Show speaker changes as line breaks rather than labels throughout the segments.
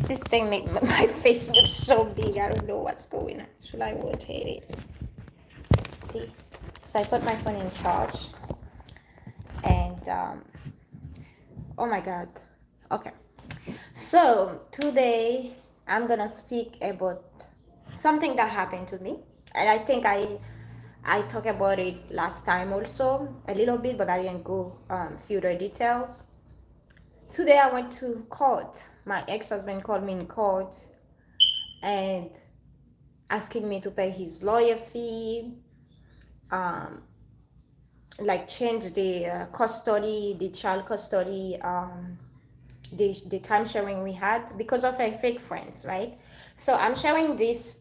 This thing make my face look so big. I don't know what's going on. Should I rotate it? See, so I put my phone in charge, and oh my god. Okay. So today I'm gonna speak about something that happened to me, and I think I talked about it last time also a little bit, but I didn't go further details. Today I went to court. My ex-husband called me in court and asking me to pay his lawyer fee, um, like change the custody, the child custody, the time sharing we had because of a fake friends, right? So I'm sharing this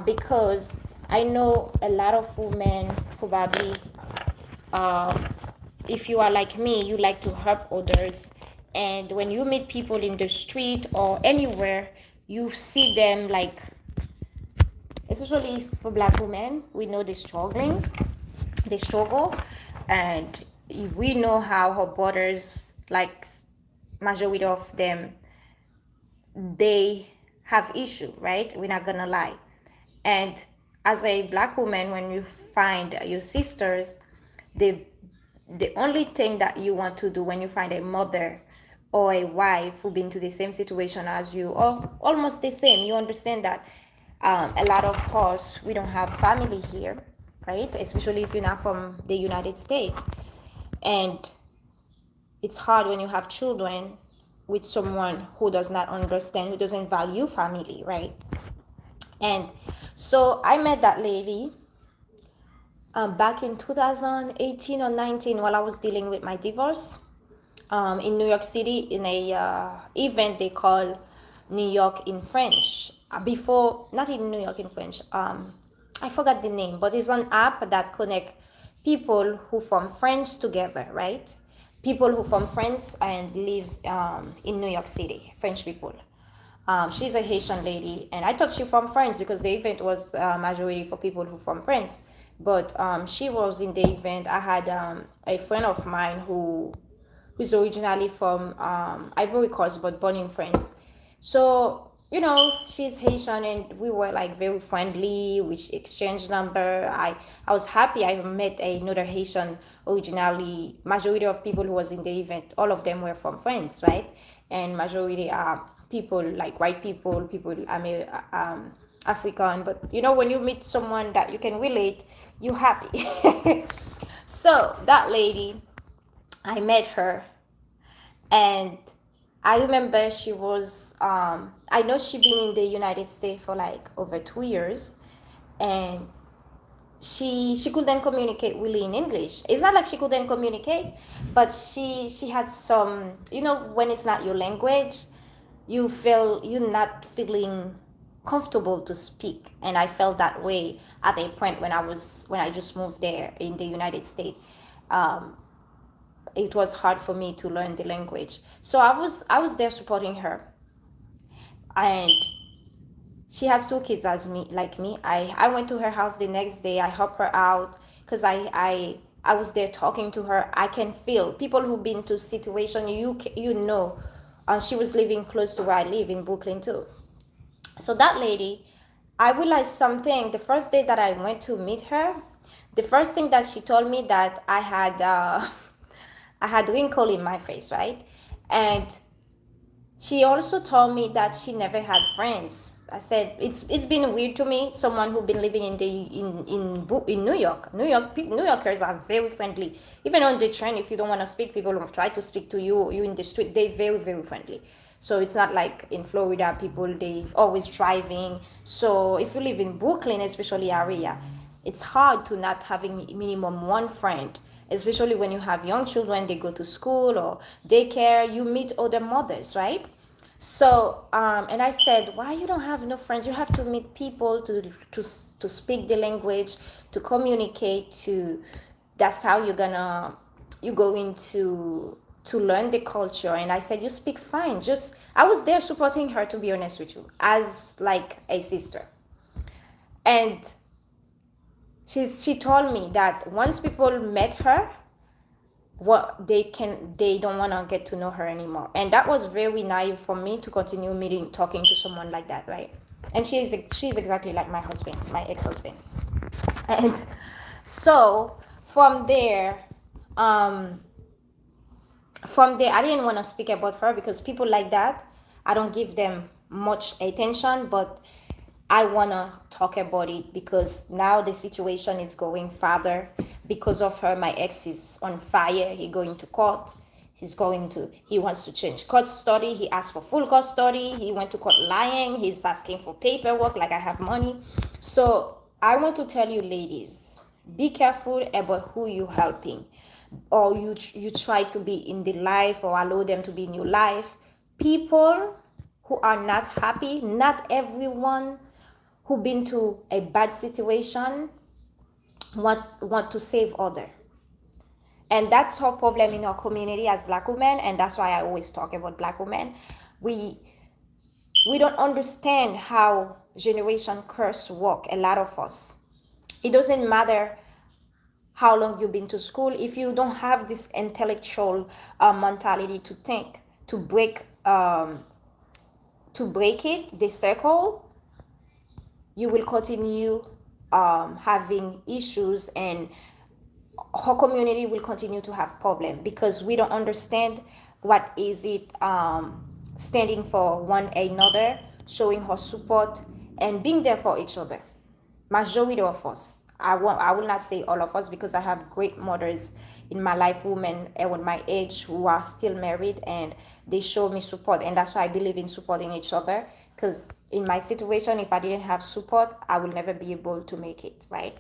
because I know a lot of women probably, uh, if you are like me, you like to help others. And when you meet people in the street or anywhere, you see them like, especially for black women, we know they're struggling, they struggle, and we know how her brothers, like majority of them, they have issue, right? We're not gonna lie. And as a black woman, when you find your sisters, the the only thing that you want to do when you find a mother or a wife who been to the same situation as you or almost the same, you understand that a lot of us, we don't have family here, right? Especially if you're not from the United States. And it's hard when you have children with someone who does not understand, who doesn't value family, right? And so I met that lady back in 2018 or 19 while I was dealing with my divorce in New York City in a event they call New York in French. Before, not in New York in French, I forgot the name, but it's an app that connect people who from France together, right? People who from France and lives in New York City, French people. She's a Haitian lady, and I thought she from France because the event was majority for people who from France. But she was in the event. I had a friend of mine who's originally from Ivory Coast but born in France. So, she's Haitian and we were like very friendly. We exchanged number. I was happy I met another Haitian originally. Majority of people who was in the event, all of them were from France, right? And majority are people like white people, African. But when you meet someone that you can relate, you happy. So that lady, I met her, and I remember she was I know she been in the United States for like over 2 years, and she couldn't communicate really in English. It's not like she couldn't communicate, but she had some, when it's not your language, you're not feeling comfortable to speak. And I felt that way at a point when I just moved there in the United States. um, it was hard for me to learn the language. So I was there supporting her. And she has two kids as me, like me. I went to her house the next day. I helped her out because I was there talking to her. I can feel people who've been to situation, she was living close to where I live in Brooklyn too. So that lady, I realized something the first day that I went to meet her. The first thing that she told me, that I had I had wrinkle in my face, right? And she also told me that she never had friends. I said it's been weird to me. Someone who been living in New York. New Yorkers are very friendly. Even on the train, if you don't want to speak, people will try to speak to you. You in the street, they very very friendly. So it's not like in Florida, people they always driving. So if you live in Brooklyn, especially area, it's hard to not having minimum one friend, especially when you have young children, they go to school or daycare, you meet other mothers, right? So and I said, why you don't have no friends? You have to meet people to speak the language, to communicate, to that's how you're going to learn the culture. And I said, you speak fine. Just I was there supporting her, to be honest with you, as like a sister. And she told me that once people met her, what they don't want to get to know her anymore. And that was very naive for me to continue talking to someone like that, right? And she's exactly like my husband, my ex-husband. And so from there, um I didn't want to speak about her because people like that, I don't give them much attention, but I want to talk about it because now the situation is going further because of her. My ex is on fire. He going to court. He wants to change custody. He asked for full custody. He went to court lying. He's asking for paperwork like I have money. So I want to tell you, ladies, be careful about who you're helping, or you try to be in the life or allow them to be in your life. People who are not happy, not everyone who been to a bad situation want to save other. And that's our problem in our community as Black women, and that's why I always talk about Black women. We don't understand how generation curse work. A lot of us, it doesn't matter how long you've been to school. If you don't have this intellectual mentality to think, to break it, the circle, you will continue having issues, and her community will continue to have problem because we don't understand what is it standing for one another, showing her support and being there for each other. Majority of us, I will not say all of us because I have great mothers in my life, women around my age who are still married, and they show me support, and that's why I believe in supporting each other. Because in my situation, if I didn't have support, I will never be able to make it, right?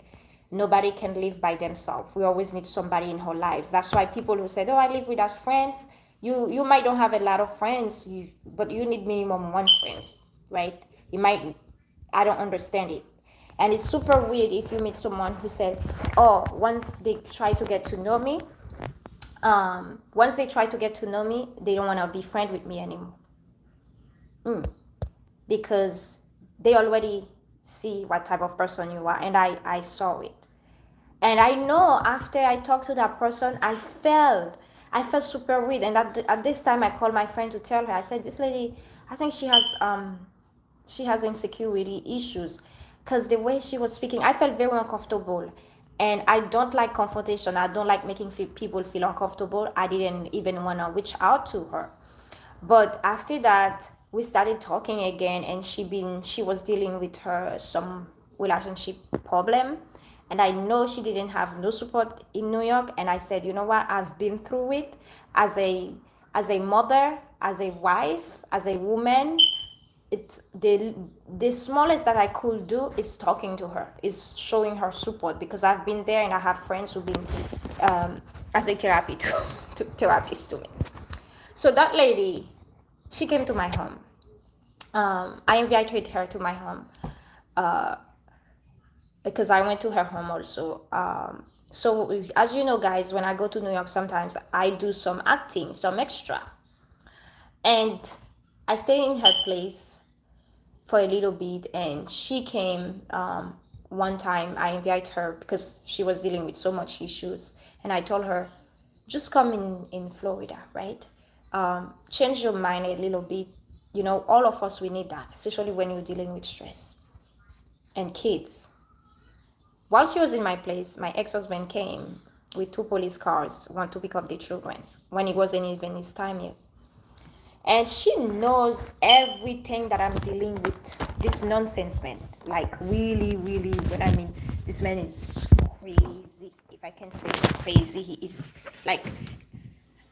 Nobody can live by themselves. We always need somebody in our lives. That's why people who said, "Oh, I live without friends," you might don't have a lot of friends, but you need minimum one friends, right? You might, I don't understand it. And it's super weird if you meet someone who said, "Oh, once they try to get to know me, they don't want to be friend with me anymore." Because they already see what type of person you are, and I saw it. And I know after I talked to that person, I felt super weird. And at this time, I called my friend to tell her. I said, "This lady, I think she has insecurity issues," because the way she was speaking, I felt very uncomfortable. And I don't like confrontation. I don't like making people feel uncomfortable. I didn't even want to reach out to her. But after that, we started talking again, and she was dealing with her some relationship problem, and I know she didn't have no support in New York. And I said, "You know what? I've been through it as a mother, as a wife, as a woman. It's the smallest that I could do is talking to her, is showing her support, because I've been there, and I have friends who've been as a therapist to me." So that lady, she came to my home. I invited her to my home because I went to her home also. So as you know, guys, when I go to New York, sometimes I do some acting, some extra. And I stayed in her place for a little bit, and she came one time. I invited her because she was dealing with so much issues, and I told her, "Just come in Florida, right? Change your mind a little bit. You know, all of us, we need that, especially when you're dealing with stress and kids." While she was in my place, my ex-husband came with 2 police cars, want to pick up the children when it wasn't even his time yet. And she knows everything that I'm dealing with. This nonsense man, like really, really, but I mean, this man is crazy. If I can say crazy, he is like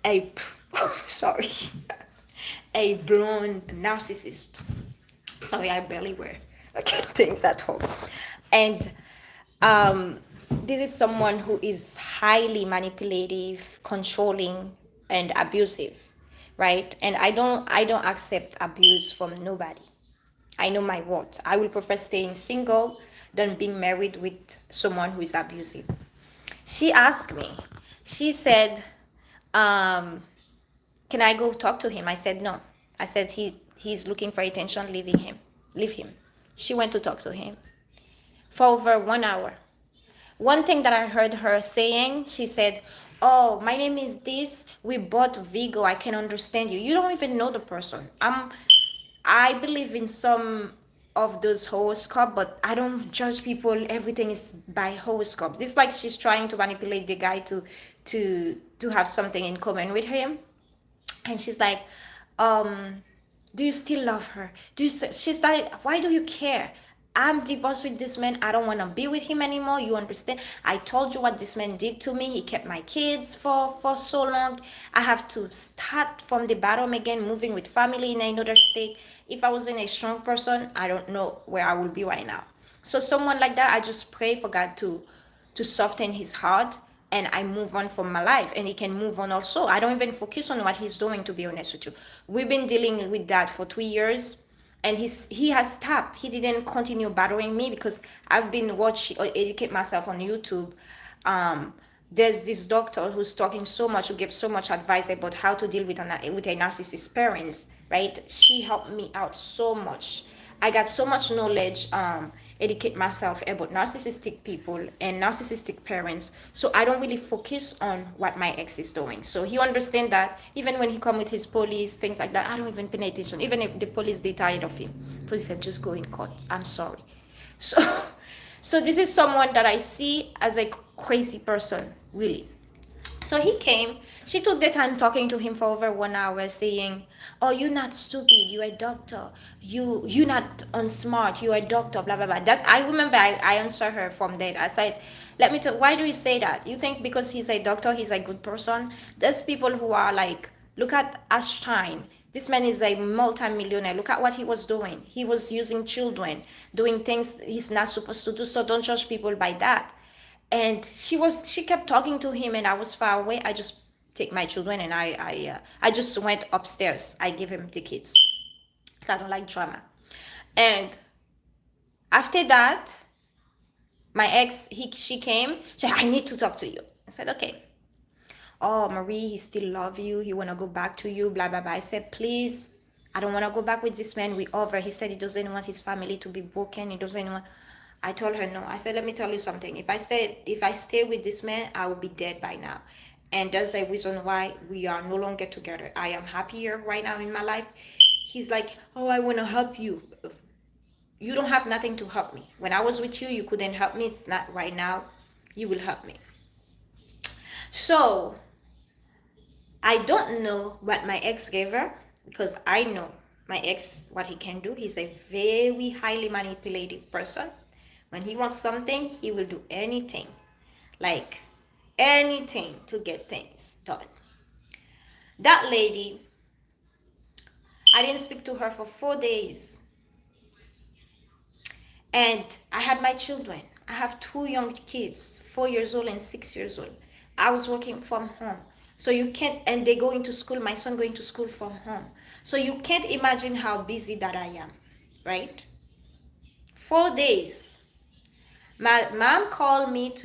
a, sorry, a blonde narcissist. Sorry, I barely wear things at home. And this is someone who is highly manipulative, controlling, and abusive, right? And I don't accept abuse from nobody. I know my worth. I will prefer staying single than being married with someone who is abusive. She asked me, she said, "Can I go talk to him?" I said, "No." I said, he's looking for attention, leave him. She went to talk to him for over 1 hour. One thing that I heard her saying, she said, oh, my name is this, we bought Vigo, I can understand you. You don't even know the person. I believe in some of those horoscope, but I don't judge people. Everything is by horoscope. This like she's trying to manipulate the guy to have something in common with him, and she's like, um, do you still love her? She started, why do you care? I'm divorced with this man. I don't want to be with him anymore. You understand? I told you what this man did to me. He kept my kids for so long. I have to start from the bottom again, moving with family in another state. If I wasn't a strong person, I don't know where I would be right now. So someone like that, I just pray for God to soften his heart, and I move on from my life, and he can move on also. I don't even focus on what he's doing, to be honest with you. We've been dealing with that for 3 years, and he has stopped. He didn't continue bothering me because I've been watching or educate myself on YouTube. There's this doctor who's talking so much, who gives so much advice about how to deal with a narcissist parents, right? She helped me out so much. I got so much knowledge, educate myself about narcissistic people and narcissistic parents. So I don't really focus on what my ex is doing. So he understand that even when he come with his police, things like that, I don't even pay attention. Even if the police, they tired of him. Police said, just go in court. I'm sorry. So, so this is someone that I see as a crazy person, really. So he came. She took the time talking to him for over 1 hour, saying, "Oh, you're not stupid. You're a doctor. You're not unsmart. You're a doctor." Blah blah blah. That I remember. I answered her from that. I said, "Let me tell. Why do you say that? You think because he's a doctor, he's a good person? There's people who are like, look at Ashstein. This man is a multi-millionaire. Look at what he was doing. He was using children, doing things he's not supposed to do. So don't judge people by that." And she kept talking to him, and I was far away. I just take my children, and I just went upstairs. I give him the kids, so I don't like drama. And after that, my ex, she came. She said, "I need to talk to you." I said, "Okay." "Oh, Marie, he still love you. He want to go back to you, blah blah blah." I said, "Please, I don't want to go back with this man. We over." He said he doesn't want his family to be broken. He doesn't want. I told her no. I said, "Let me tell you something. If I stay with this man, I will be dead by now. And there's a reason why we are no longer together. I am happier right now in my life." He's like, "Oh, I want to help you." You don't have nothing to help me. When I was with you, you couldn't help me. It's not right now. You will help me. So I don't know what my ex gave her, because I know my ex, what he can do. He's a very highly manipulative person. When he wants something, he will do anything, like anything, to get things done. That lady, I didn't speak to her for 4 days. And I had my children. I have two young kids, 4 years old and 6 years old. I was working from home. So you can't, and they going to school, my son going to school from home. So you can't imagine how busy that I am, right? 4 days. My mom called me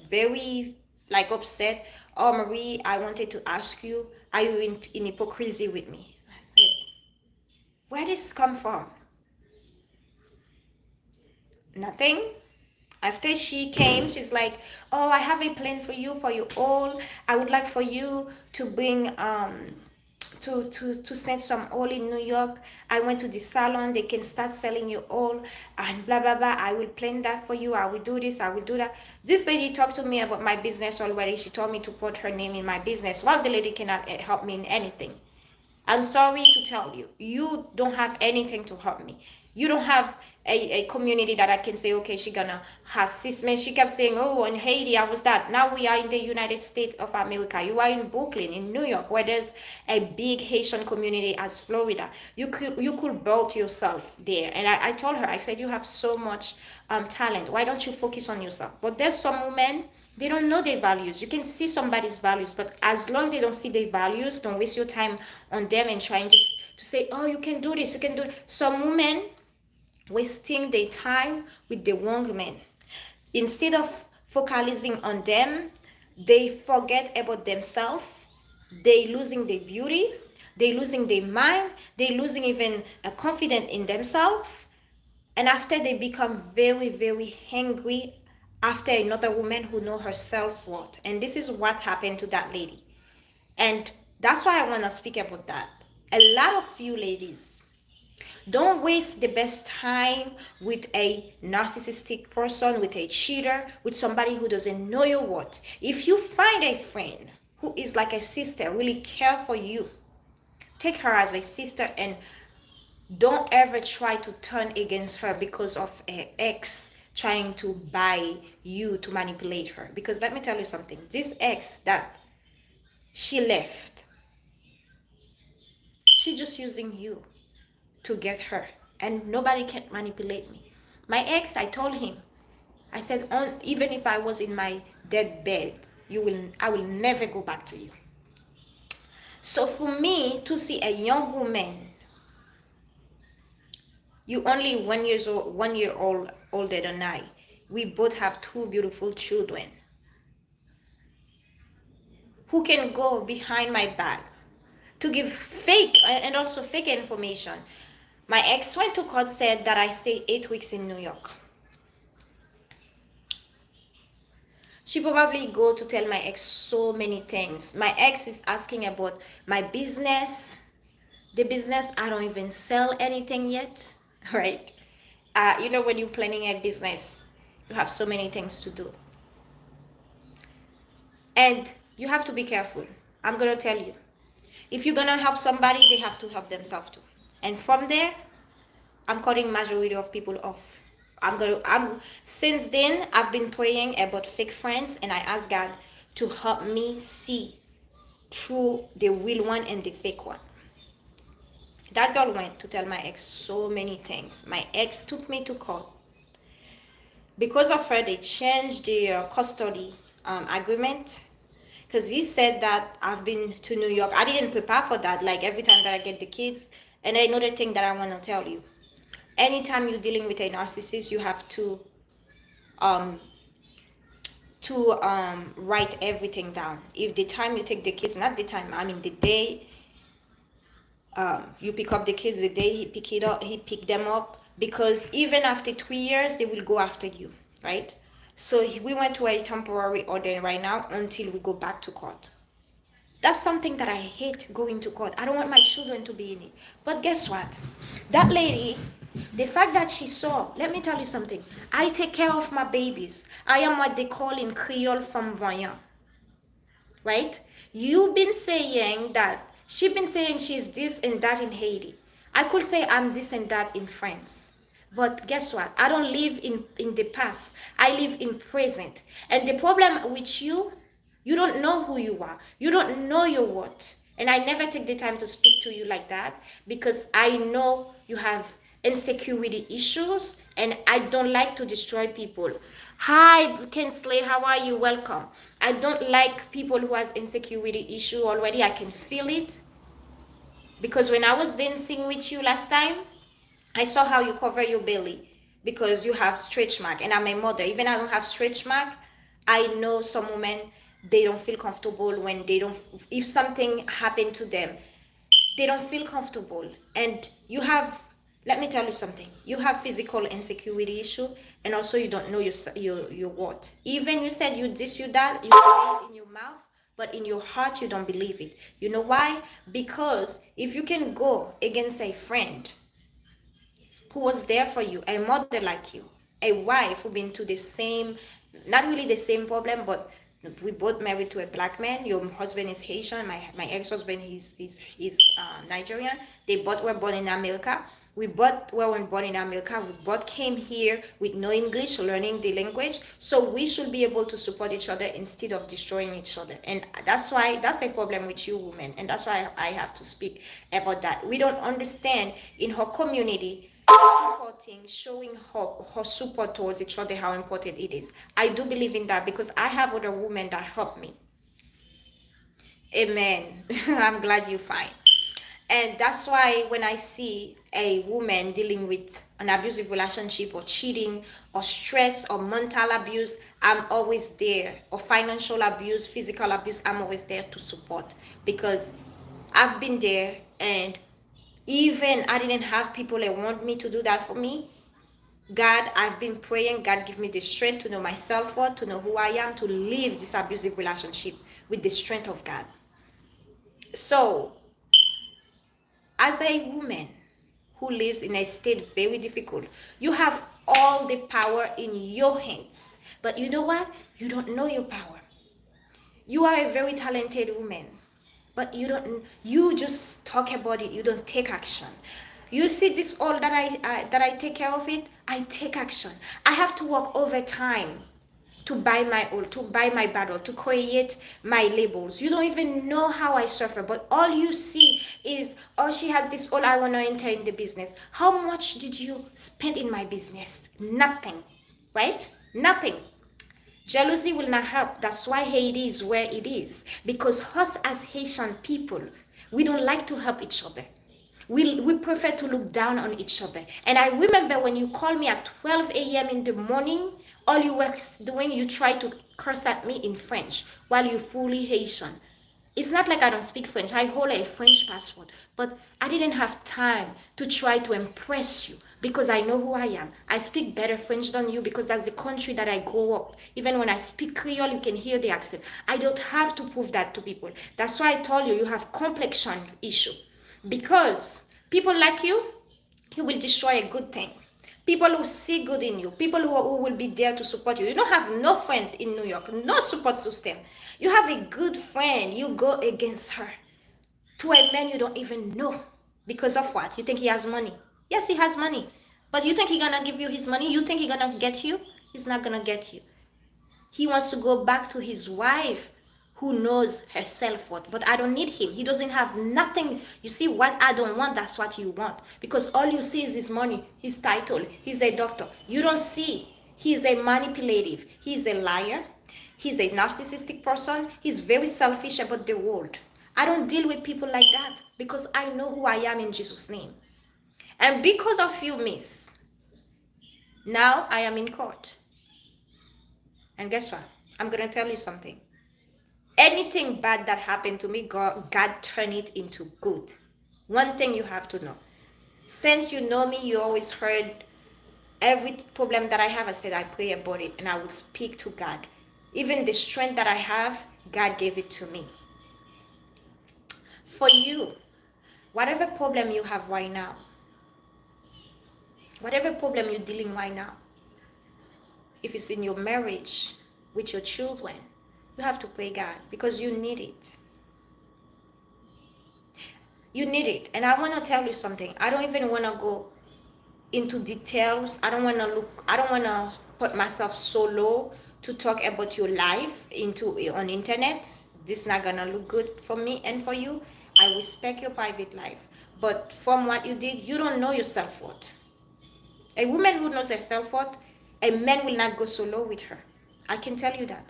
very like upset. "Oh, Marie, I wanted to ask you, are you in hypocrisy with me?" I said, "Where did this come from?" Nothing. After she came, she's like, "Oh, I have a plan for you all. I would like for you to bring to send some oil in New York. I went to the salon. They can start selling you oil and blah blah blah. I will plan that for you. I will do this. I will do that." This lady talked to me about my business already. She told me to put her name in my business. Well, the lady cannot help me in anything. I'm sorry to tell you, you don't have anything to help me. You don't have a community that I can say, okay, she gonna assist me. She kept saying, "Oh, in Haiti, I was that." Now we are in the United States of America. You are in Brooklyn, in New York, where there's a big Haitian community as Florida. You could build yourself there. And I told her, I said, "You have so much talent. Why don't you focus on yourself?" But there's some women, they don't know their values. You can see somebody's values, but as long as they don't see their values, don't waste your time on them and trying to say, "Oh, you can do this, you can do it." Some women wasting their time with the wrong men. Instead of focusing on them, they forget about themselves. They losing their beauty. They losing their mind. They losing even a confidence in themselves. And after they become very, very angry after another woman who know her self-worth. And this is what happened to that lady. And that's why I want to speak about that. A lot of you ladies, don't waste the best time with a narcissistic person, with a cheater, with somebody who doesn't know your worth. If you find a friend who is like a sister, really care for you, take her as a sister, and don't ever try to turn against her because of an ex trying to buy you to manipulate her. Because let me tell you something, this ex that she left, she just using you to get her, and nobody can manipulate me. My ex, I told him, I said, even if I was in my dead bed, I will never go back to you. So for me to see a young woman, you only 1 year old older than I, we both have two beautiful children, who can go behind my back to give fake and also fake information. My ex went to court, said that I stay 8 weeks in New York. She probably go to tell my ex so many things. My ex is asking about my business. The business, I don't even sell anything yet, right? When you're planning a business, you have so many things to do. And you have to be careful. I'm going to tell you. If you're going to help somebody, they have to help themselves too. And from there, I'm cutting majority of people off. Since then, I've been praying about fake friends, and I ask God to help me see through the real one and the fake one. That girl went to tell my ex so many things. My ex took me to court. Because of her, they changed the custody agreement. Because he said that I've been to New York. I didn't prepare for that. Like every time that I get the kids. And another thing that I want to tell you. Anytime you're dealing with a narcissist, you have to write everything down. If the time you take the kids, not the time, I mean the day you pick up the kids, the day he picked them up, because even after 2 years, they will go after you, right? So we went to a temporary order right now until we go back to court. That's something that I hate, going to court. I don't want my children to be in it. But guess what? That lady, the fact that she saw, let me tell you something. I take care of my babies. I am what they call in Creole flamboyant. Right? You've been saying that, she's been saying she's this and that in Haiti. I could say I'm this and that in France. But guess what? I don't live in the past. I live in present. And the problem with you, you don't know who you are. You don't know your worth. And I never take the time to speak to you like that, because I know you have insecurity issues, and I don't like to destroy people. Hi, Kinsley, how are you? Welcome. I don't like people who has insecurity issue already. I can feel it. Because when I was dancing with you last time, I saw how you cover your belly because you have stretch mark, and I'm a mother. Even I don't have stretch mark, I know some women, they don't feel comfortable when they don't, if something happened to them, they don't feel comfortable. And you have, let me tell you something, you have physical insecurity issue, and also you don't know your worth. Even you said you this, you that, you say it in your mouth, but in your heart you don't believe it. You know why? Because if you can go against a friend who was there for you, a mother like you, a wife who been to the same, not really the same problem, but we both married to a black man. Your husband is Haitian. My ex-husband, he's Nigerian. They both were born in America. We both were born in America. We both came here with no English, learning the language. So we should be able to support each other instead of destroying each other. And that's why, that's a problem with you women. And that's why I have to speak about that. We don't understand in her community, supporting, showing her support towards each other, how important it is. I do believe in that because I have other women that help me. Amen. I'm glad you're fine. And that's why when I see a woman dealing with an abusive relationship or cheating or stress or mental abuse, I'm always there. Or financial abuse, physical abuse, I'm always there to support, because I've been there, and even I didn't have people that want me to do that for me. God, I've been praying. God, give me the strength to know my self-worth, to know who I am, to leave this abusive relationship with the strength of God. So, as a woman who lives in a state very difficult, you have all the power in your hands. But you know what? You don't know your power. You are a very talented woman, but you just talk about it. You don't take action. You see this all that I take care of it. I take action. I have to work overtime to buy my oil, to buy my battle, to create my labels. You don't even know how I suffer, but all you see is, oh, she has this oil, I want to enter in the business. How much did you spend in my business? Nothing, right? Nothing. Jealousy will not help. That's why Haiti is where it is. Because us as Haitian people, we don't like to help each other. We prefer to look down on each other. And I remember when you called me at 12 a.m. in the morning, all you were doing, you tried to curse at me in French while you're fully Haitian. It's not like I don't speak French. I hold a French passport, but I didn't have time to try to impress you because I know who I am. I speak better French than you because that's the country that I grew up. Even when I speak Creole, you can hear the accent. I don't have to prove that to people. That's why I told you, you have complexion issue. Because people like you will destroy a good thing. People who see good in you, people who will be there to support you. You don't have no friend in New York, no support system. You have a good friend, you go against her to a man you don't even know. Because of what? You think he has money? Yes, he has money. But you think he's gonna give you his money? You think he's gonna get you? He's not gonna get you. He wants to go back to his wife who knows her self-worth. But I don't need him. He doesn't have nothing. You see, what I don't want, that's what you want. Because all you see is his money, his title, he's a doctor. You don't see he's a manipulative. He's a liar. He's a narcissistic person. He's very selfish about the world. I don't deal with people like that because I know who I am in Jesus' name. And because of you, miss, now I am in court. And guess what? I'm going to tell you something. Anything bad that happened to me, God turned it into good. One thing you have to know. Since you know me, you always heard every problem that I have, I said I pray about it and I will speak to God. Even the strength that I have, God gave it to me. For you, whatever problem you have right now, whatever problem you're dealing right now, if it's in your marriage, with your children, you have to pray God because you need it. You need it. And I want to tell you something. I don't even want to go into details. I don't want to put myself so low to talk about your life on internet. This is not going to look good for me and for you. I respect your private life. But from what you did, you don't know your self-worth. A woman who knows her self-worth, a man will not go so low with her. I can tell you that.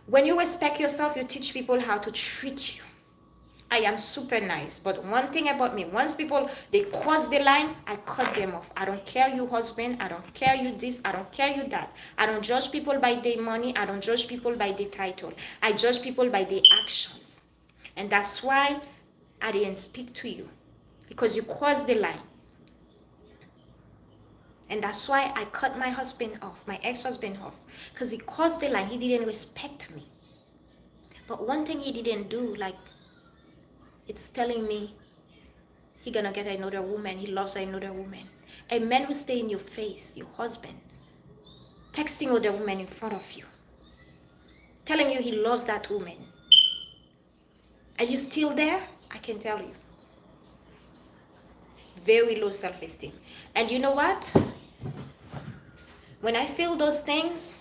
When you respect yourself, you teach people how to treat you. I am super nice, but one thing about me, once people, they cross the line, I cut them off. I don't care you husband, I don't care you this, I don't care you that. I don't judge people by their money, I don't judge people by their title. I judge people by their actions. And that's why I didn't speak to you, because you crossed the line. And that's why I cut my husband off, my ex-husband off, because he crossed the line. He didn't respect me. But one thing he didn't do, like, it's telling me he gonna get another woman. He loves another woman. A man who stay in your face, your husband, texting other women in front of you, telling you he loves that woman. Are you still there? I can tell you. Very low self-esteem. And you know what? When I feel those things,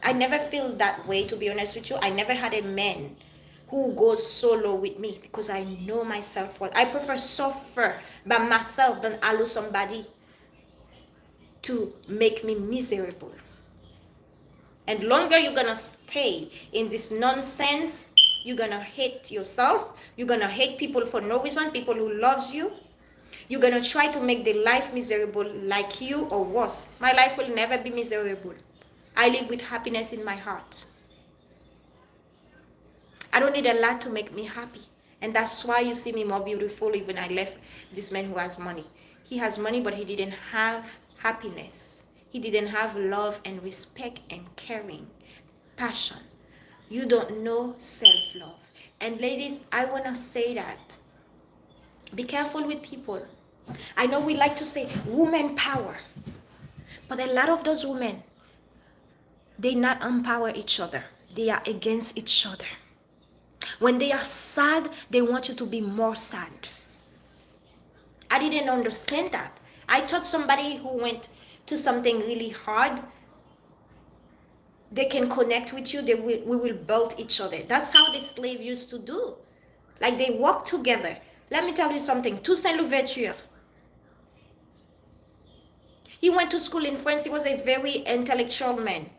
I never feel that way, to be honest with you. I never had a man who goes solo with me because I know my self-worth. I prefer suffer by myself than allow somebody to make me miserable. And longer you're gonna stay in this nonsense, you're gonna hate yourself. You're gonna hate people for no reason, people who loves you. You're gonna try to make their life miserable like you or worse. My life will never be miserable. I live with happiness in my heart. I don't need a lot to make me happy. And that's why you see me more beautiful even I left this man who has money. He has money, but he didn't have happiness. He didn't have love and respect and caring, passion. You don't know self-love. And ladies, I want to say that. Be careful with people. I know we like to say woman power, but a lot of those women, they not empower each other. They are against each other. When they are sad, they want you to be more sad. I didn't understand that. I thought somebody who went to something really hard, they can connect with you. We will build each other. That's how the slave used to do. Like they walk together. Let me tell you something. Toussaint Louverture, he went to school in France. He was a very intellectual man.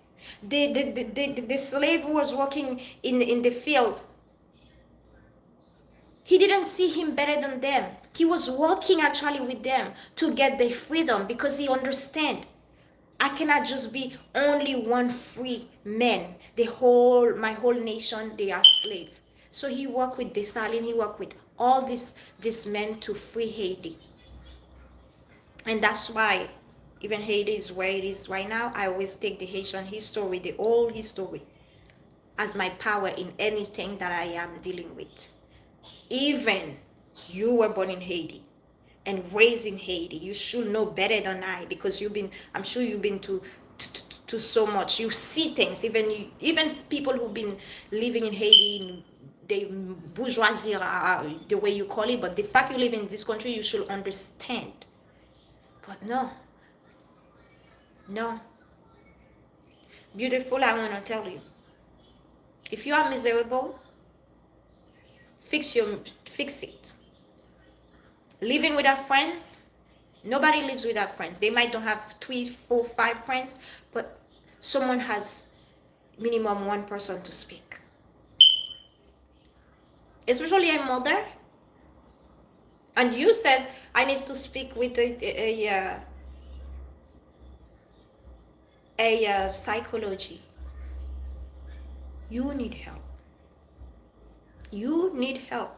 The slave who was working in the field, he didn't see him better than them. He was working actually with them to get their freedom because he understand. I cannot just be only one free man. My whole nation, they are slave. So he worked with Dessalines, he worked with all these men to free Haiti. And that's why even Haiti is where it is right now. I always take the Haitian history, the old history, as my power in anything that I am dealing with. Even you were born in Haiti and raised in Haiti, you should know better than I, because I'm sure you've been to so much. You see things, even people who've been living in Haiti, the bourgeoisie, the way you call it, but the fact you live in this country, you should understand. But no. Beautiful, I want to tell you, if you are miserable, fix it. Living without friends, nobody lives without friends. They might don't have 3, 4, 5 friends, but someone has minimum one person to speak. Especially a mother. And you said, I need to speak with a psychology. You need help. You need help.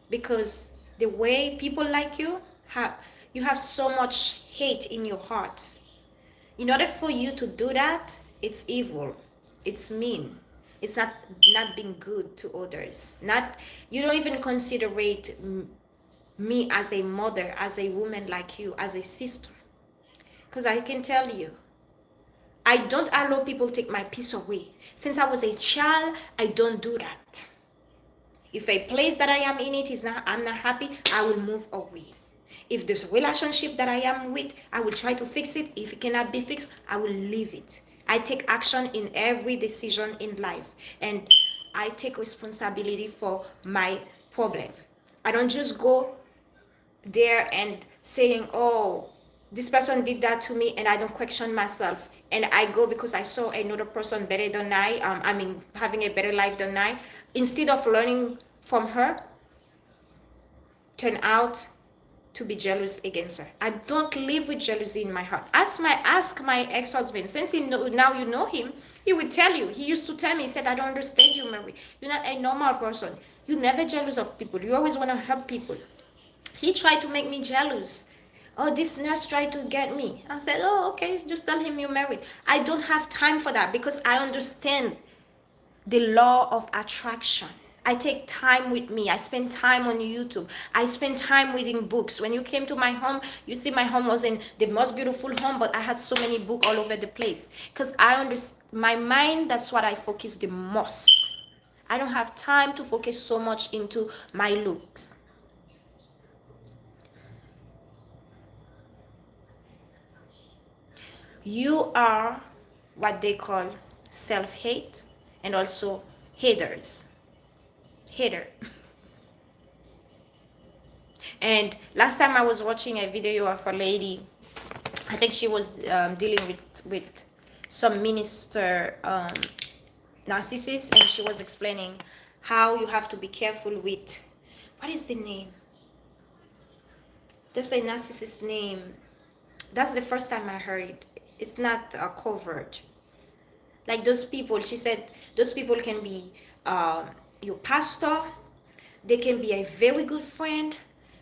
Because the way people like you have so much hate in your heart. In order for you to do that, it's evil. It's mean. It's not being good to others. You don't even consider me as a mother, as a woman like you, as a sister. Because I can tell you, I don't allow people to take my peace away. Since I was a child, I don't do that. If a place that I am in I'm not happy, I will move away. If there's a relationship that I am with, I will try to fix it. If it cannot be fixed, I will leave it. I take action in every decision in life, and I take responsibility for my problem. I don't just go there and saying, oh, this person did that to me, and I don't question myself. And I go because I saw another person better than having a better life than I. Instead of learning from her, turn out to be jealous against her. I don't live with jealousy in my heart. Ask my ex-husband. Since now you know him, he would tell you. He used to tell me, he said, I don't understand you, Mary. You're not a normal person. You're never jealous of people. You always want to help people. He tried to make me jealous. Oh, this nurse tried to get me. I said, oh, okay, just tell him you're married. I don't have time for that because I understand the law of attraction. I take time with me. I spend time on YouTube. I spend time reading books. When you came to my home, you see my home wasn't the most beautiful home, but I had so many books all over the place. Because I understand my mind, that's what I focus the most. I don't have time to focus so much into my looks. You are what they call self-hate and also haters. Hater. And last time I was watching a video of a lady, I think she was dealing with some minister narcissist, and she was explaining how you have to be careful with, what is the name? There's a narcissist name. That's the first time I heard it. It's not covered. Like those people, she said, those people can be your pastor, they can be a very good friend,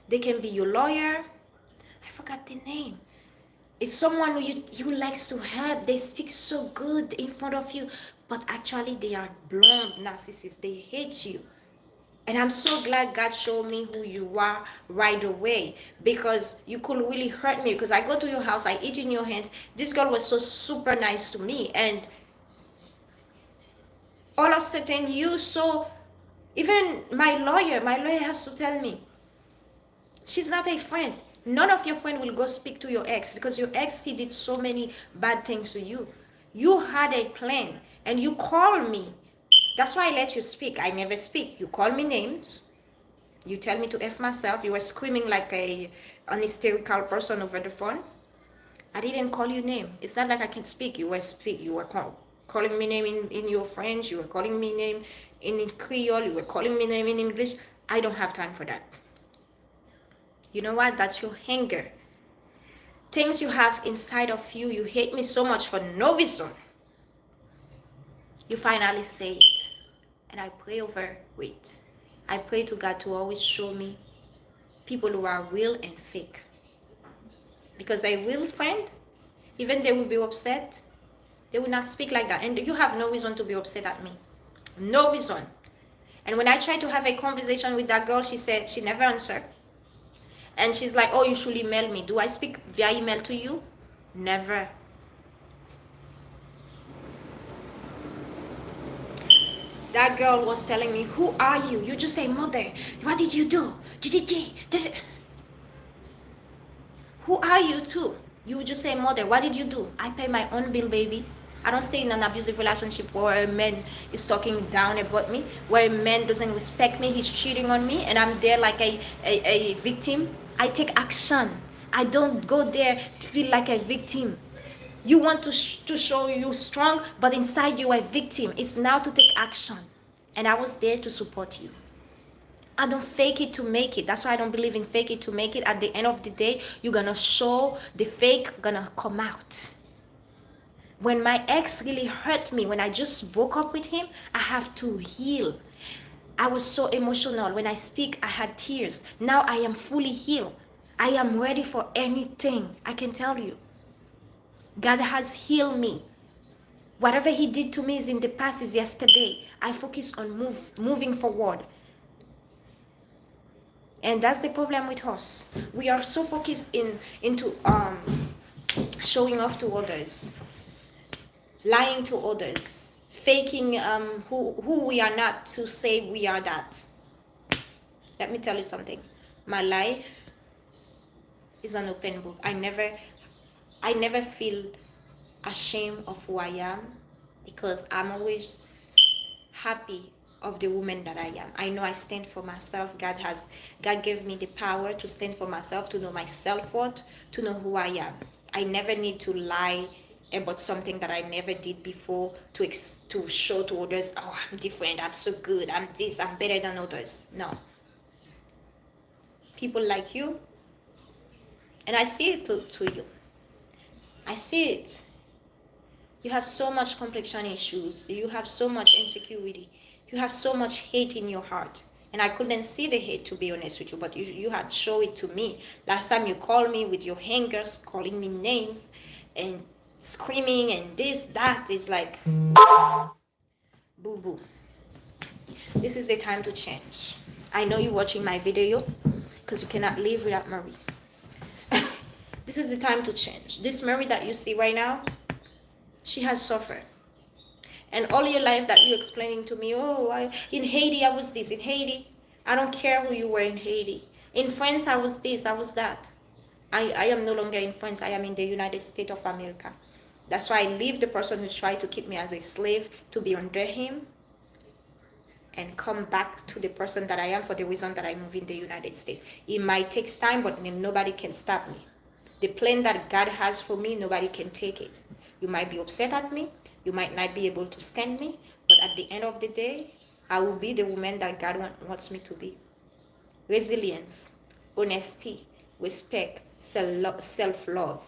they can be your lawyer, forgot the name. It's someone who likes to help. They speak so good in front of you, but actually they are blonde narcissists. They hate you. And I'm so glad God showed me who you are right away, because you could really hurt me. Because I go to your house, I eat in your hands. This girl was so super nice to me, and all of a sudden you so, even my lawyer has to tell me, she's not a friend. None of your friend will go speak to your ex, because your ex, he did so many bad things to you. You had a plan and you call me. That's why I let you speak. I never speak. You call me names. You tell me to F myself. You were screaming like an hysterical person over the phone. I didn't call you name. It's not like I can speak. You were speak. You were calling me name in your French. You were calling me name in Creole. You were calling me name in English. I don't have time for that. You know what? That's your anger. Things you have inside of you. You hate me so much for no reason. You finally say it. And I pray over it. I pray to God to always show me people who are real and fake. Because a real friend, even they will be upset, they will not speak like that. And you have no reason to be upset at me. No reason. And when I tried to have a conversation with that girl, she said she never answered. And she's like, oh, you should email me. Do I speak via email to you? Never. That girl was telling me, who are you? You just say, mother, what did you do? Who are you too? You just say, mother, what did you do? I pay my own bill, baby. I don't stay in an abusive relationship where a man is talking down about me, where a man doesn't respect me, he's cheating on me, and I'm there like a victim. I take action. I don't go there to feel like a victim. You want to show you strong, but inside you are a victim. It's now to take action. And I was there to support you. I don't fake it to make it. That's why I don't believe in fake it to make it. At the end of the day, you're gonna show the fake gonna come out. When my ex really hurt me, when I just broke up with him, I have to heal. I was so emotional. When I speak, I had tears. Now I am fully healed. I am ready for anything. I can tell you. God has healed me. Whatever he did to me is in the past, is yesterday. I focus on moving forward. And that's the problem with us. We are so focused into showing off to others, lying to others, faking who we are not to say we are that. Let me tell you something. My life is an open book. I never feel ashamed of who I am, because I'm always happy of the woman that I am. I know I stand for myself. God gave me the power to stand for myself, to know my self-worth, to know who I am. I never need to lie about something that I never did before to show to others, oh, I'm different, I'm so good, I'm this, I'm better than others. No. People like you, and I see it to you. I see it. You have so much complexion issues. You have so much insecurity. You have so much hate in your heart. And I couldn't see the hate, to be honest with you, but you had shown it to me. Last time you called me with your hangers, calling me names and screaming and this, that. Is like, boo-boo. This is the time to change. I know you're watching my video because you cannot live without Marie. This is the time to change. This Marie that you see right now, she has suffered. And all your life that you're explaining to me, oh, in Haiti, I was this. In Haiti, I don't care who you were in Haiti. In France, I was this, I was that. I am no longer in France. I am in the United States of America. That's why I leave the person who tried to keep me as a slave to be under him and come back to the person that I am for the reason that I move in the United States. It might take time, but nobody can stop me. The plan that God has for me, nobody can take it. You might be upset at me. You might not be able to stand me, but at the end of the day, I will be the woman that God wants me to be. Resilience, honesty, respect, self-love, self-worth,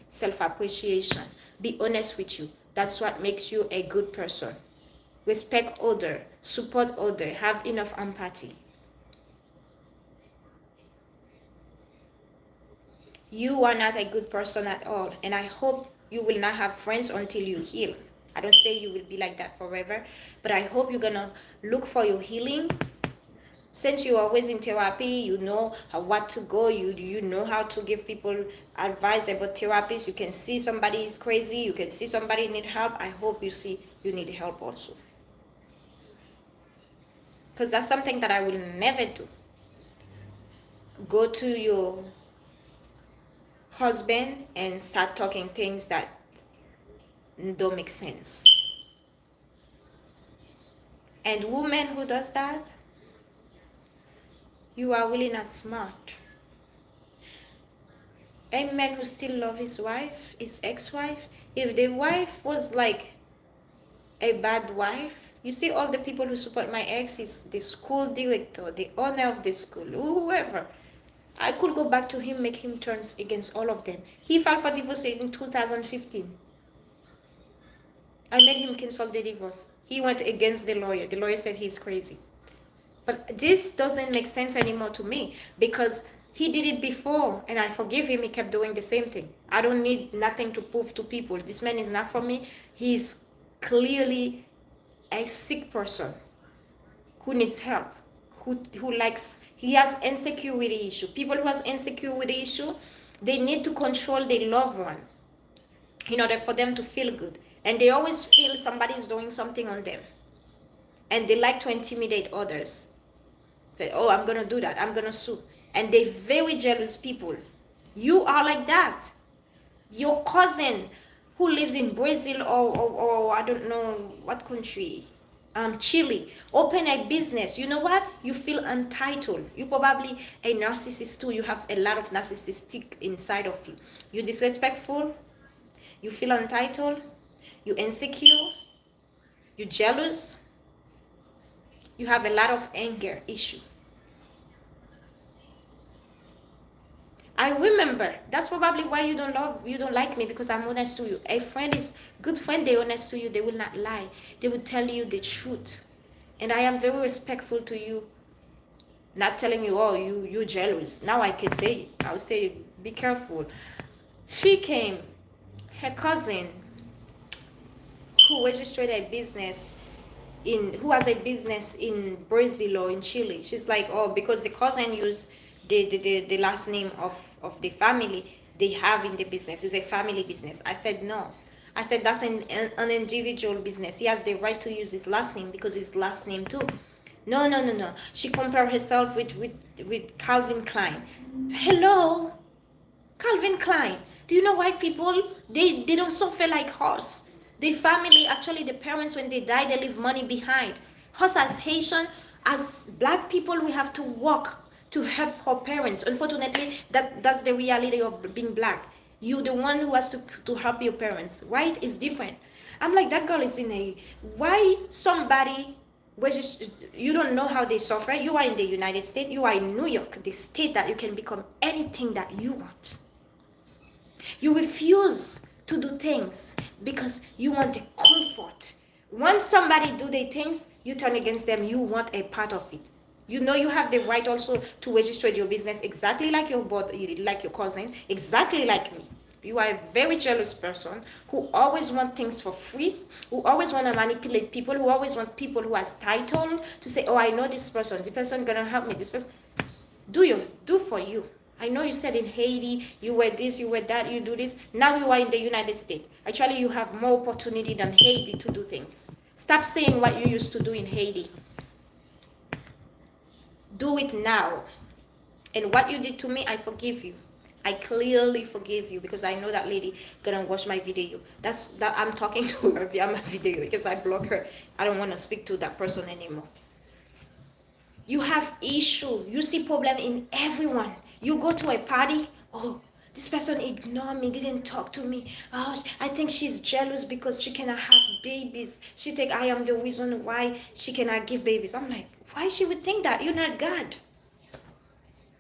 self-appreciation. Be honest with you. That's what makes you a good person. Respect others, support others, have enough empathy. You are not a good person at all, and I hope you will not have friends until you heal. I don't say you will be like that forever, but I hope you're gonna look for your healing. Since you're always in therapy, you know what to go, you know how to give people advice about therapies. You can see somebody is crazy, you can see somebody need help. I hope you see you need help also, because that's something that I will never do. Go to your husband and start talking things that don't make sense. And woman who does that, you are really not smart. A man who still loves his wife, his ex-wife, if the wife was like a bad wife, you see all the people who support my ex, is the school director, the owner of the school, whoever. I could go back to him, make him turn against all of them. He filed for divorce in 2015. I made him cancel the divorce. He went against the lawyer. The lawyer said he's crazy. But this doesn't make sense anymore to me, because he did it before and I forgive him. He kept doing the same thing. I don't need nothing to prove to people. This man is not for me. He's clearly a sick person who needs help, he has insecurity issue. People who has insecurity issue, they need to control their loved one in order for them to feel good. And they always feel somebody is doing something on them. And they like to intimidate others. Say, oh, I'm going to do that. I'm going to sue. And they're very jealous people. You are like that. Your cousin who lives in Brazil or I don't know what country, Chile, open a business. You know what? You feel entitled. You probably a narcissist too. You have a lot of narcissistic inside of you. You're disrespectful. You feel entitled. You're insecure. You're jealous. You have a lot of anger issue. I remember, that's probably why you don't like me, because I'm honest to you. A friend is good friend, they're honest to you, they will not lie. They will tell you the truth. And I am very respectful to you, not telling you, oh, you're jealous. Now I can say it. I will say, be careful. She came, her cousin, who registered a business who has a business in Brazil or in Chile. She's like, oh, because the cousin used the last name of the family they have in the business. It's a family business. I said, no. I said, that's an individual business. He has the right to use his last name because his last name too. No. She compared herself with Calvin Klein. Hello, Calvin Klein. Do you know why people, they don't suffer like us? The family, actually the parents, when they die, they leave money behind. Us as Haitian, as black people, we have to work to help our parents. Unfortunately, that's the reality of being black. You the one who has to help your parents. White is different. I'm like, that girl is in a, why somebody, you don't know how they suffer. You are in the United States, you are in New York, the state that you can become anything that you want. You refuse to do things because you want the comfort. Once somebody do their things, you turn against them. You want a part of it. You know you have the right also to register your business exactly like your brother, like your cousin, exactly like me. You are a very jealous person who always want things for free, who always want to manipulate people, who always want people who has title to say, oh, I know this person gonna help me. This person, do for you. I know you said in Haiti, you were this, you were that, you do this. Now you are in the United States. Actually, you have more opportunity than Haiti to do things. Stop saying what you used to do in Haiti. Do it now. And what you did to me, I forgive you. I clearly forgive you because I know that lady gonna watch my video. That I'm talking to her via my video because I block her. I don't want to speak to that person anymore. You have issue. You see problem in everyone. You go to a party, oh, this person ignored me, didn't talk to me. Oh, I think she's jealous because she cannot have babies. She think I am the reason why she cannot give babies. I'm like, why she would think that? You're not God.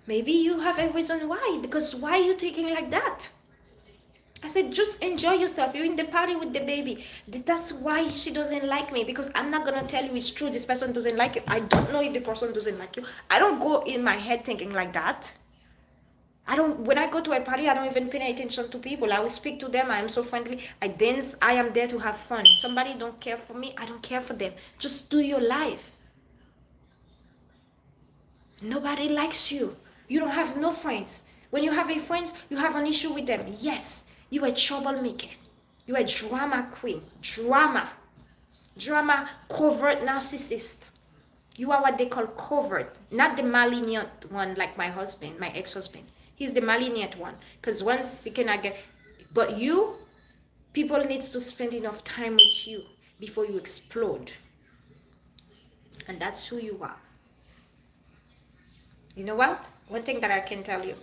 Maybe you have a reason why, because why are you thinking like that? I said, just enjoy yourself. You're in the party with the baby. That's why she doesn't like me, because I'm not going to tell you it's true this person doesn't like you. I don't know if the person doesn't like you. I don't go in my head thinking like that. When I go to a party, I don't even pay attention to people. I will speak to them. I am so friendly. I dance. I am there to have fun. Somebody don't care for me, I don't care for them. Just do your life. Nobody likes you. You don't have no friends. When you have a friend, you have an issue with them. Yes, you a troublemaker. You a drama queen. Drama covert narcissist. You are what they call covert, not the malignant one like my husband, my ex-husband. He's the malignant one. Because once he cannot get, but you, people needs to spend enough time with you before you explode. And that's who you are. You know what? One thing that I can tell you.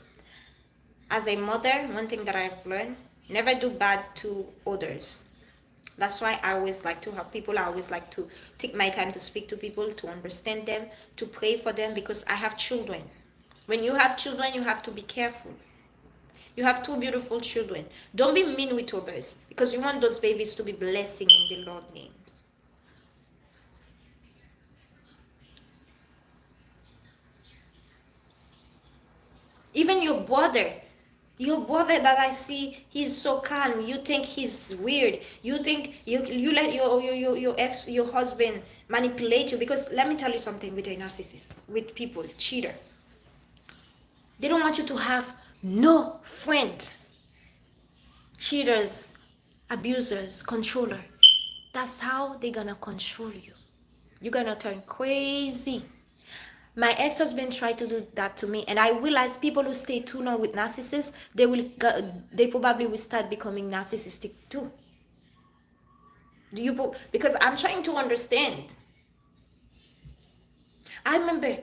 As a mother, one thing that I've learned, never do bad to others. That's why I always like to help people. I always like to take my time to speak to people, to understand them, to pray for them, because I have children. When you have children, you have to be careful. You have two beautiful children. Don't be mean with others, because you want those babies to be blessing in the Lord's names. Even your brother that I see, he's so calm. You think he's weird. You think you let your husband manipulate you, because let me tell you something with a narcissist, with people, cheater. They don't want you to have no friend. Cheaters, abusers, controller. That's how they're gonna control you. You're gonna turn crazy. My ex-husband tried to do that to me, and I realized people who stay too long with narcissists, they probably will start becoming narcissistic too. Because I'm trying to understand. I remember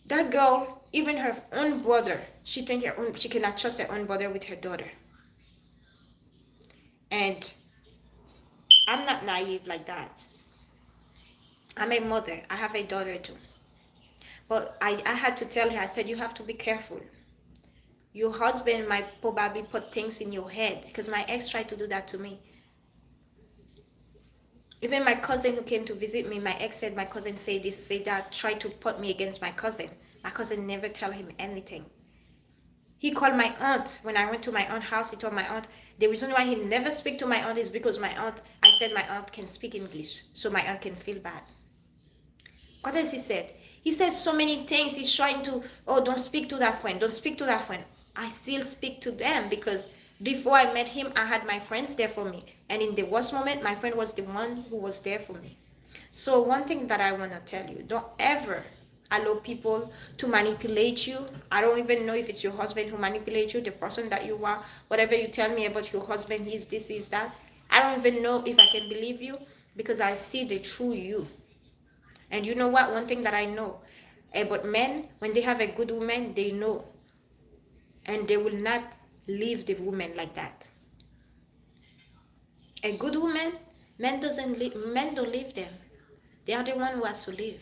that girl, even her own brother, she cannot trust her own brother with her daughter. And I'm not naive like that. I'm a mother. I have a daughter too. But I had to tell her, I said, you have to be careful. Your husband might probably put things in your head, because my ex tried to do that to me. Even my cousin who came to visit me, my ex said my cousin say this, say that, tried to put me against my cousin. My cousin never tell him anything. He called my aunt. When I went to my aunt's house, he told my aunt, the reason why he never speak to my aunt is because I said my aunt can speak English, so my aunt can feel bad. What else he said? He said so many things. He's trying to, don't speak to that friend. Don't speak to that friend. I still speak to them, because before I met him, I had my friends there for me. And in the worst moment, my friend was the one who was there for me. So one thing that I want to tell you, don't ever allow people to manipulate you. I don't even know if it's your husband who manipulates you, the person that you are. Whatever you tell me about your husband, he's this, he's that. I don't even know if I can believe you, because I see the true you. And you know what? One thing that I know about men, when they have a good woman, they know. And they will not leave the woman like that. A good woman, men don't leave them. They are the one who has to leave.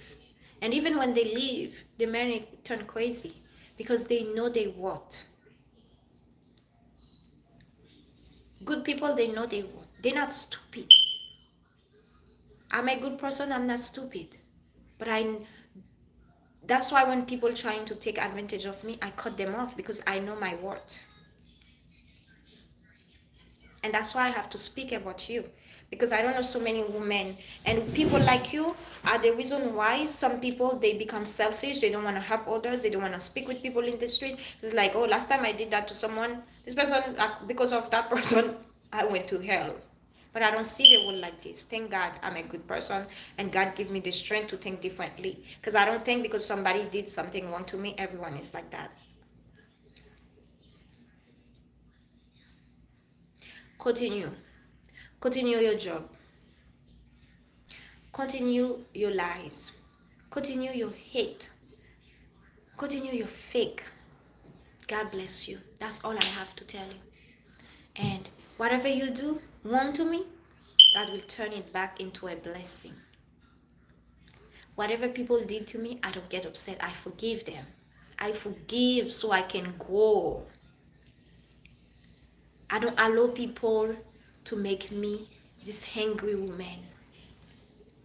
And even when they leave, the men turn crazy, because they know they worth. Good people, they know they worth. They're not stupid. I'm a good person, I'm not stupid. But that's why when people trying to take advantage of me, I cut them off, because I know my worth. And that's why I have to speak about you, because I don't know so many women, and people like you are the reason why some people, they become selfish. They don't want to help others. They don't want to speak with people in the street. It's like, oh, last time I did that to someone, this person, because of that person, I went to hell. But I don't see the world like this. Thank God I'm a good person, and God give me the strength to think differently. Because I don't think because somebody did something wrong to me, everyone is like that. Continue your job, continue your lies, continue your hate, continue your fake. God bless you. That's all I have to tell you. And whatever you do wrong to me, God will turn it back into a blessing. Whatever people did to me, I don't get upset. I forgive them. I forgive so I can grow. I don't allow people to make me this hungry woman,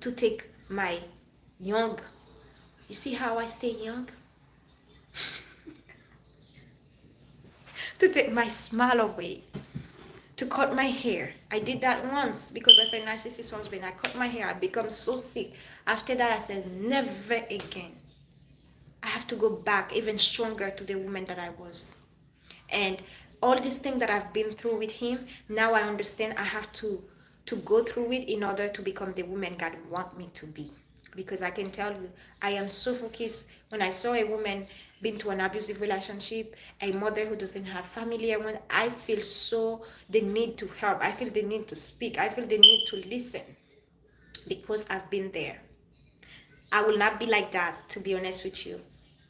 to take my young. You see how I stay young? to take my smile away, to cut my hair. I did that once because of a narcissist husband. I cut my hair. I become so sick. After that, I said, never again. I have to go back even stronger to the woman that I was. And all these things that I've been through with him, now I understand I have to go through it in order to become the woman God want me to be. Because I can tell you, I am so focused. When I saw a woman been to an abusive relationship, a mother who doesn't have family, and I feel so the need to help. I feel the need to speak. I feel the need to listen because I've been there. I will not be like that, to be honest with you,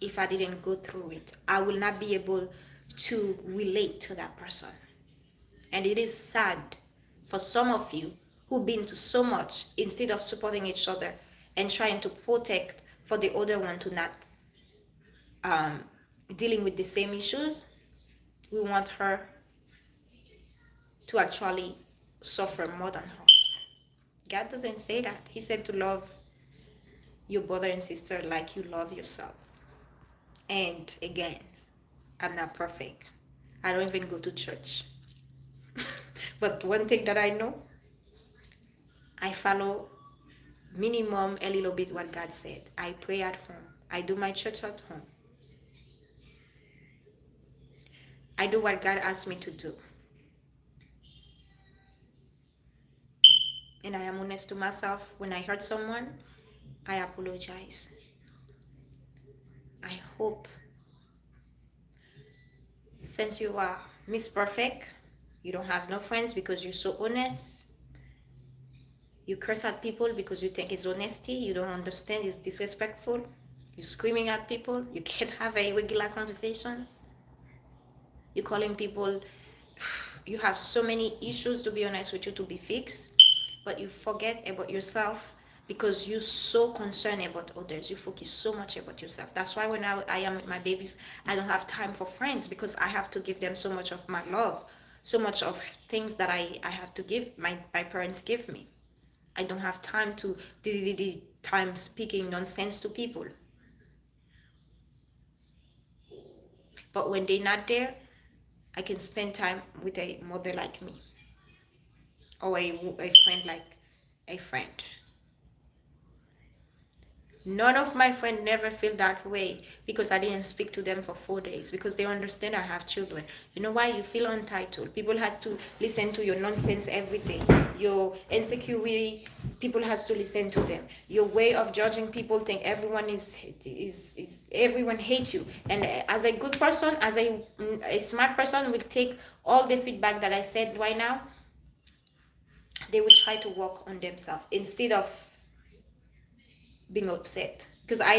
if I didn't go through it. I will not be able to relate to that person. And it is sad for some of you who've been to so much instead of supporting each other and trying to protect for the other one to not dealing with the same issues. We want her to actually suffer more than us. God doesn't say that. He said to love your brother and sister like you love yourself. And again, I'm not perfect. I don't even go to church. But one thing that I know, I follow minimum a little bit what God said. I pray at home. I do my church at home. I do what God asked me to do. And I am honest to myself. When I hurt someone, I apologize. I hope, since you are Miss Perfect, you don't have no friends because you're so honest. You curse at people because you think it's honesty. You don't understand it's disrespectful. You're screaming at people. You can't have a regular conversation. You're calling people. You have so many issues, to be honest with you, to be fixed. But you forget about yourself because you're so concerned about others. You focus so much about yourself. That's why when I am with my babies, I don't have time for friends because I have to give them so much of my love, so much of things that I have to give, my parents give me. I don't have time to the time speaking nonsense to people. But when they're not there, I can spend time with a mother like me or a friend like a friend. None of my friends never feel that way because I didn't speak to them for 4 days because they understand I have children. You know why? You feel entitled. People has to listen to your nonsense every day. Your insecurity, people has to listen to them. Your way of judging people, think everyone is everyone hates you. And as a good person, as a smart person will take all the feedback that I said right now. They will try to work on themselves instead of being upset because I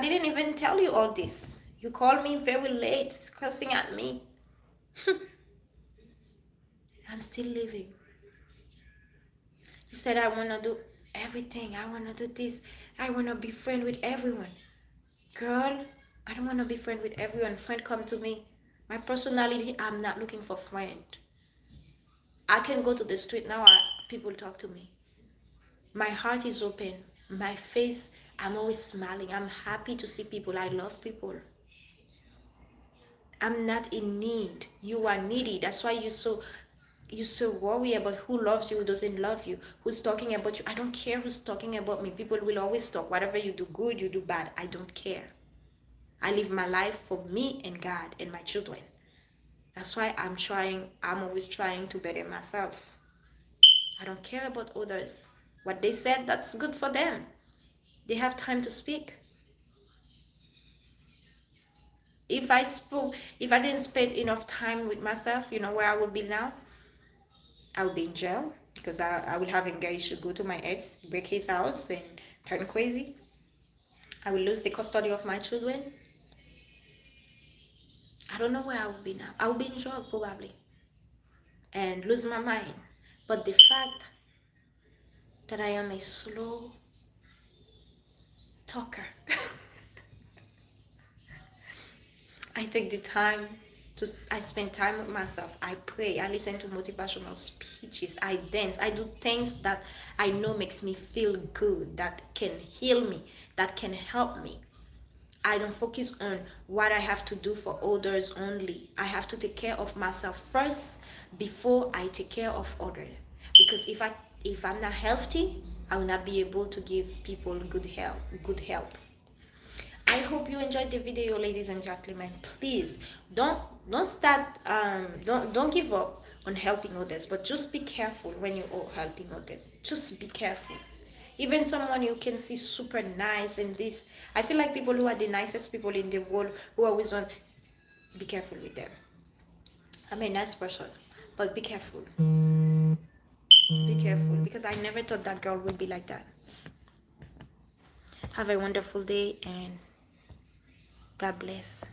didn't even tell you all this. You called me very late, cussing at me. I'm still living. You said I want to do everything. I want to do this. I want to be friend with everyone. Girl, I don't want to be friend with everyone. Friend come to me. My personality, I'm not looking for friend. I can go to the street now. People talk to me. My heart is open. My face, I'm always smiling. I'm happy to see people. I love people. I'm not in need. You are needy. That's why you're so worried about who loves you, who doesn't love you, who's talking about you. I don't care who's talking about me. People will always talk. Whatever you do good, you do bad. I don't care. I live my life for me and God and my children. That's why I'm always trying to better myself. I don't care about others. What they said, that's good for them. They have time to speak. If I didn't spend enough time with myself, you know where I would be now? I would be in jail because I would have engaged to go to my ex, break his house, and turn crazy. I will lose the custody of my children. I don't know where I would be now. I would be in jail probably and lose my mind. But the fact that I am a slow talker, I take the time I spend time with myself. I pray. I listen to motivational speeches. I dance. I do things that I know makes me feel good, that can heal me, that can help me. I don't focus on what I have to do for others only. I have to take care of myself first before I take care of others. Because if I'm not healthy, I will not be able to give people good help. I hope you enjoyed the video, ladies and gentlemen. Please don't start don't give up on helping others, but just be careful when you are helping others. Just be careful. Even someone you can see super nice and this, I feel like people who are the nicest people in the world, who always want, be careful with them. I'm a nice person, but be careful. Be careful, because I never thought that girl would be like that. Have a wonderful day and God bless.